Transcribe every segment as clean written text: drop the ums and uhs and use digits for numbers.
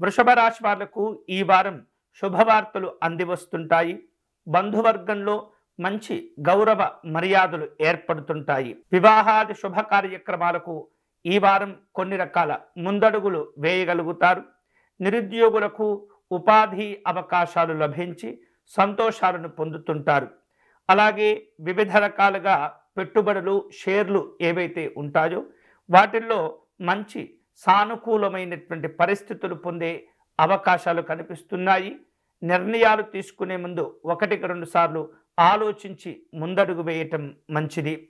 వృషభ రాశి వాళ్లకు ఈ వారం శుభవార్తలు అందివస్తుంటాయి. బంధువర్గంలో మంచి గౌరవ మర్యాదలు ఏర్పడుతుంటాయి. వివాహాది శుభ కార్యక్రమాలకు ఈ వారం కొన్ని రకాల ముందడుగులు వేయగలుగుతారు. నిరుద్యోగులకు ఉపాధి అవకాశాలు లభించి సంతోషాలను పొందుతుంటారు. అలాగే వివిధ రకాలుగా పెట్టుబడులు, షేర్లు ఏవైతే ఉంటాయో వాటిల్లో మంచి సానుకూలమైనటువంటి పరిస్థితులు పొందే అవకాశాలు కనిపిస్తున్నాయి. నిర్ణయాలు తీసుకునే ముందు ఒకటికి రెండు సార్లు ఆలోచించి ముందడుగు వేయటం మంచిది.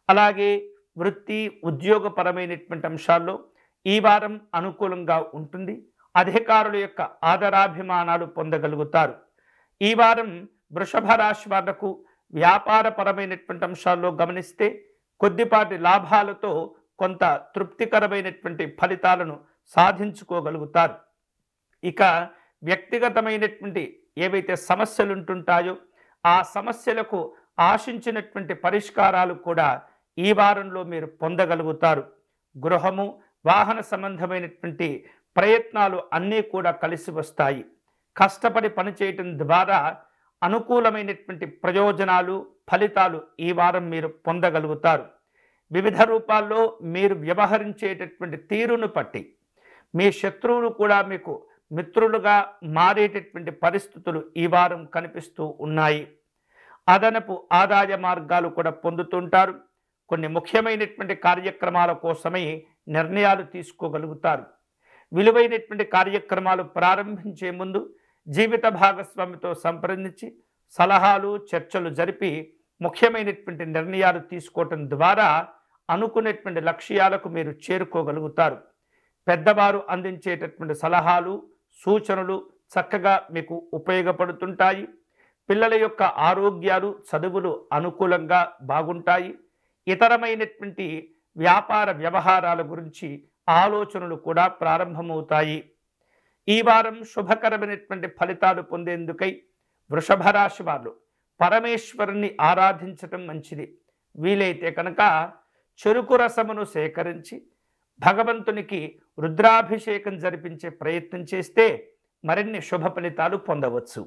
అలాగే వృత్తి, ఉద్యోగపరమైనటువంటి అంశాల్లో ఈ వారం అనుకూలంగా ఉంటుంది. అధికారుల యొక్క ఆదరాభిమానాలు పొందగలుగుతారు. ఈ వారం వృషభ రాశి వాళ్లకు వ్యాపారపరమైనటువంటి అంశాల్లో గమనిస్తే కొద్దిపాటి లాభాలతో కొంత తృప్తికరమైనటువంటి ఫలితాలను సాధించుకోగలుగుతారు. ఇక వ్యక్తిగతమైనటువంటి ఏవైతే సమస్యలు ఉంటుంటాయో ఆ సమస్యలకు ఆశించినటువంటి పరిష్కారాలు కూడా ఈ వారంలో మీరు పొందగలుగుతారు. గృహము, వాహన సంబంధమైనటువంటి ప్రయత్నాలు అన్నీ కూడా కలిసి వస్తాయి. కష్టపడి పనిచేయటం ద్వారా అనుకూలమైనటువంటి ప్రయోజనాలు, ఫలితాలు ఈ వారం మీరు పొందగలుగుతారు. వివిధ రూపాల్లో మీరు వ్యవహరించేటటువంటి తీరును బట్టి మీ శత్రువులు కూడా మీకు మిత్రులుగా మారేటటువంటి పరిస్థితులు ఈ వారం కనిపిస్తూ ఉన్నాయి. అదనపు ఆదాయ మార్గాలు కూడా పొందుతుంటారు. కొన్ని ముఖ్యమైనటువంటి కార్యక్రమాల కోసమై నిర్ణయాలు తీసుకోగలుగుతారు. విలువైనటువంటి కార్యక్రమాలు ప్రారంభించే ముందు జీవిత భాగస్వామితో సంప్రదించి సలహాలు, చర్చలు జరిపి ముఖ్యమైనటువంటి నిర్ణయాలు తీసుకోవటం ద్వారా అనుకునేటువంటి లక్ష్యాలకు మీరు చేరుకోగలుగుతారు. పెద్దవారు అందించేటటువంటి సలహాలు, సూచనలు చక్కగా మీకు ఉపయోగపడుతుంటాయి. పిల్లల యొక్క ఆరోగ్యాలు, చదువులు అనుకూలంగా బాగుంటాయి. ఇతరమైనటువంటి వ్యాపార వ్యవహారాల గురించి ఆలోచనలు కూడా ప్రారంభమవుతాయి. ఈ వారం శుభకరమైనటువంటి ఫలితాలు పొందేందుకై వృషభ రాశి వారు పరమేశ్వరుని ఆరాధించటం మంచిది. వీలైతే కనుక చెరుకు రసమును సేకరించి భగవంతునికి రుద్రాభిషేకం జరిపించే ప్రయత్నం చేస్తే మరిన్ని శుభ ఫలితాలు పొందవచ్చు.